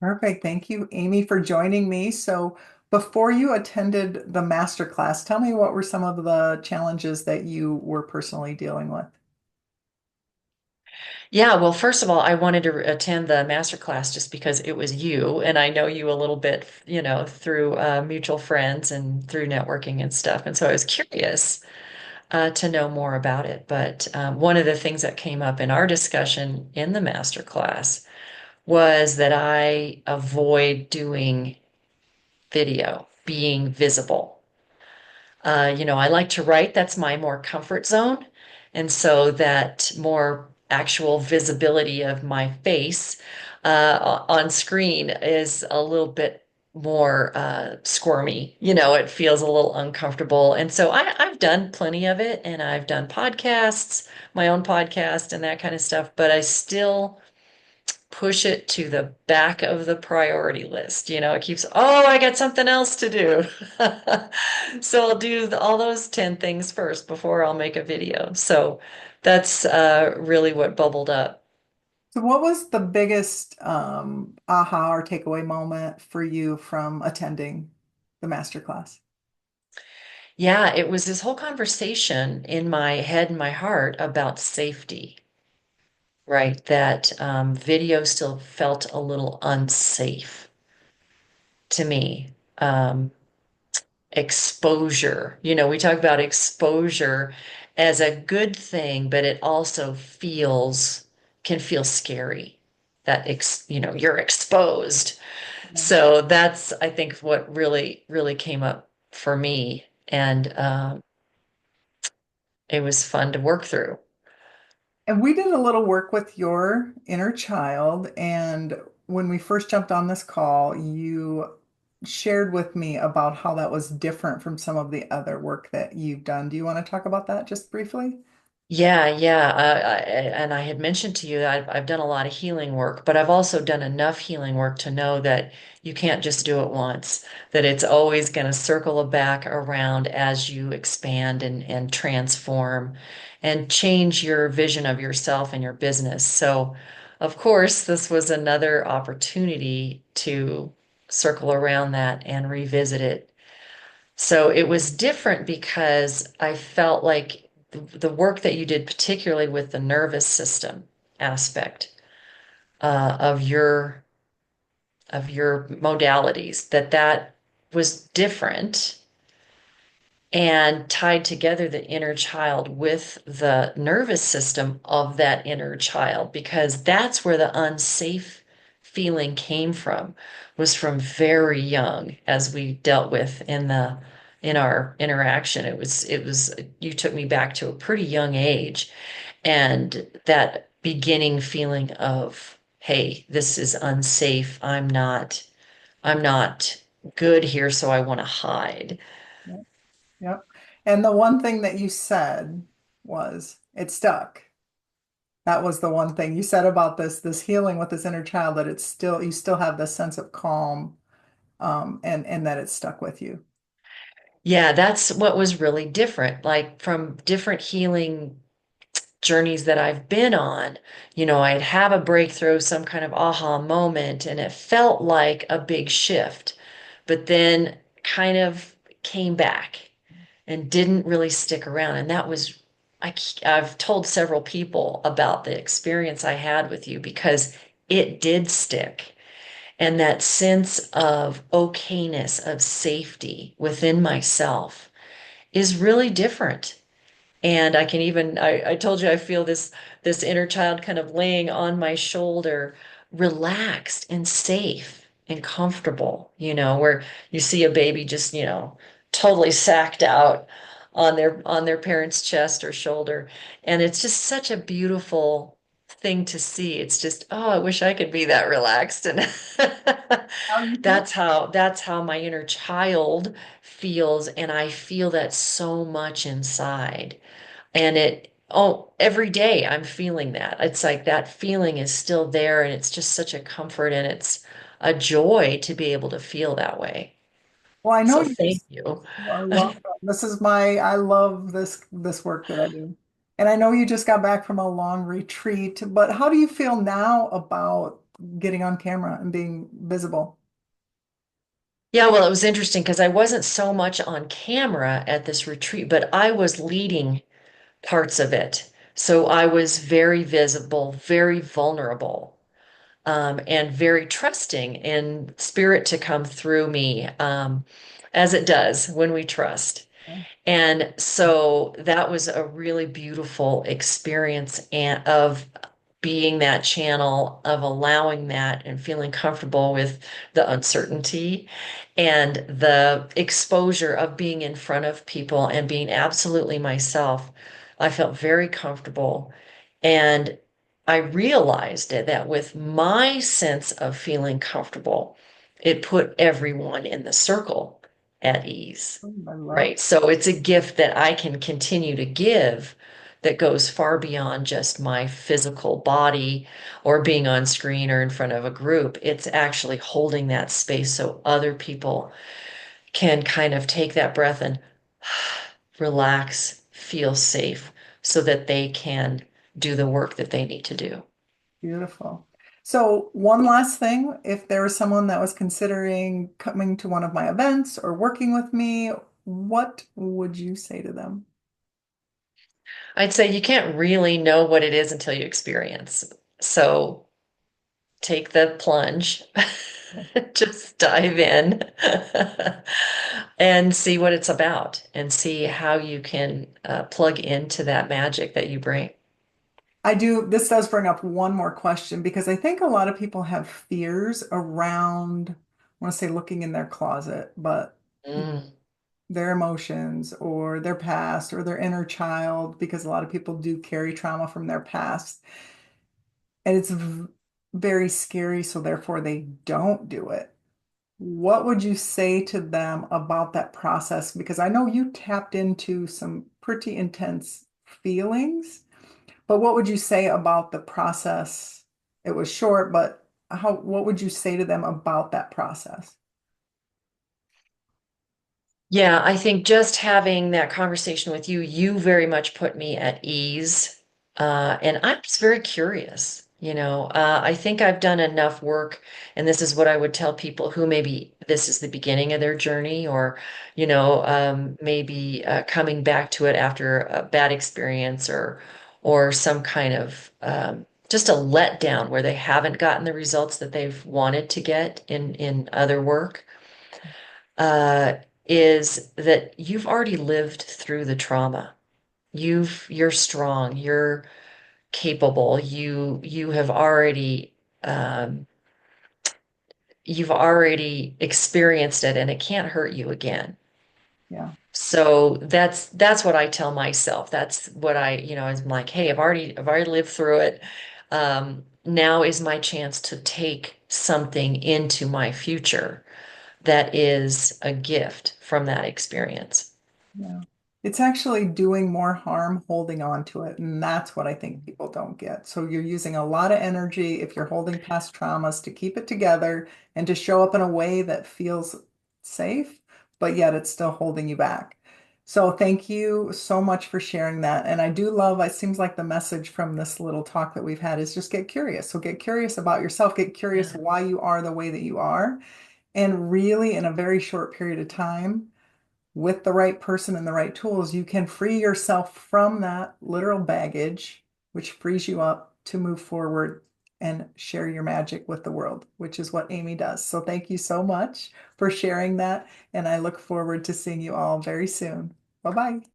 Perfect. Thank you, Amy, for joining me. So, before you attended the masterclass, tell me what were some of the challenges that you were personally dealing with? Yeah, well, first of all, I wanted to attend the master class just because it was you, and I know you a little bit, through mutual friends and through networking and stuff. And so I was curious to know more about it. But one of the things that came up in our discussion in the master class was that I avoid doing video, being visible. I like to write. That's my more comfort zone. And so that more actual visibility of my face on screen is a little bit more squirmy. It feels a little uncomfortable. And so I've done plenty of it, and I've done podcasts, my own podcast and that kind of stuff, but I still push it to the back of the priority list. It keeps, oh, I got something else to do. So I'll do all those 10 things first before I'll make a video. So that's really what bubbled up. So, what was the biggest aha or takeaway moment for you from attending the masterclass? Yeah, it was this whole conversation in my head and my heart about safety, right? That video still felt a little unsafe to me. Exposure. We talk about exposure as a good thing, but it also can feel scary that you're exposed. So that's, I think, what really, really came up for me. And it was fun to work through. And we did a little work with your inner child. And when we first jumped on this call, you shared with me about how that was different from some of the other work that you've done. Do you want to talk about that just briefly? Yeah, yeah. And I had mentioned to you that I've done a lot of healing work, but I've also done enough healing work to know that you can't just do it once, that it's always going to circle back around as you expand and transform and change your vision of yourself and your business. So, of course, this was another opportunity to circle around that and revisit it. So it was different because I felt like the work that you did, particularly with the nervous system aspect of your modalities, that was different and tied together the inner child with the nervous system of that inner child, because that's where the unsafe feeling came from, was from very young, as we dealt with in our interaction. It was you took me back to a pretty young age, and that beginning feeling of, hey, this is unsafe. I'm not good here, so I want to hide. Yep. Yep. And the one thing that you said was it stuck. That was the one thing you said about this healing with this inner child, that it's still you still have this sense of calm, and that it stuck with you. Yeah, that's what was really different. Like from different healing journeys that I've been on, I'd have a breakthrough, some kind of aha moment, and it felt like a big shift, but then kind of came back and didn't really stick around. And that was, I've told several people about the experience I had with you because it did stick. And that sense of okayness, of safety within myself is really different. And I can even, I told you I feel this inner child kind of laying on my shoulder, relaxed and safe and comfortable, where you see a baby just, totally sacked out on their parent's chest or shoulder. And it's just such a beautiful thing to see. It's just, oh, I wish I could be that relaxed. And How you feel? that's how my inner child feels, and I feel that so much inside. And every day I'm feeling that. It's like that feeling is still there, and it's just such a comfort, and it's a joy to be able to feel that way. Well, I know So you thank just you. are welcome. I love this work that I do. And I know you just got back from a long retreat, but how do you feel now about getting on camera and being visible. Yeah, well, it was interesting because I wasn't so much on camera at this retreat, but I was leading parts of it. So I was very visible, very vulnerable, and very trusting in spirit to come through me, as it does when we trust. And so that was a really beautiful experience and of being that channel, of allowing that and feeling comfortable with the uncertainty and the exposure of being in front of people and being absolutely myself. I felt very comfortable. And I realized that with my sense of feeling comfortable, it put everyone in the circle at ease. Oh, I love. Right. So it's a gift that I can continue to give that goes far beyond just my physical body or being on screen or in front of a group. It's actually holding that space so other people can kind of take that breath and relax, feel safe so that they can do the work that they need to do. Beautiful. So, one last thing, if there was someone that was considering coming to one of my events or working with me, what would you say to them? I'd say you can't really know what it is until you experience. So take the plunge, just dive in and see what it's about and see how you can plug into that magic that you bring. This does bring up one more question because I think a lot of people have fears around, I want to say looking in their closet, but Mm. their emotions or their past or their inner child, because a lot of people do carry trauma from their past. And it's very scary, so therefore they don't do it. What would you say to them about that process? Because I know you tapped into some pretty intense feelings, but what would you say about the process? It was short, but what would you say to them about that process? Yeah, I think just having that conversation with you, you very much put me at ease. And I'm just very curious. I think I've done enough work, and this is what I would tell people who maybe this is the beginning of their journey, or, maybe coming back to it after a bad experience or some kind of just a letdown where they haven't gotten the results that they've wanted to get in other work. Uh, is that you've already lived through the trauma. You're strong, you're capable, you have already you've already experienced it and it can't hurt you again. Yeah, So that's what I tell myself. That's what I'm like, hey, I've already lived through it. Now is my chance to take something into my future that is a gift from that experience. yeah. It's actually doing more harm holding on to it. And that's what I think people don't get. So you're using a lot of energy if you're holding past traumas to keep it together and to show up in a way that feels safe, but yet it's still holding you back. So thank you so much for sharing that. And I do love, it seems like the message from this little talk that we've had is just get curious. So get curious about yourself, get curious Yeah. why you are the way that you are. And really, in a very short period of time, with the right person and the right tools, you can free yourself from that literal baggage, which frees you up to move forward and share your magic with the world, which is what Amy does. So thank you so much for sharing that. And I look forward to seeing you all very soon. Bye bye.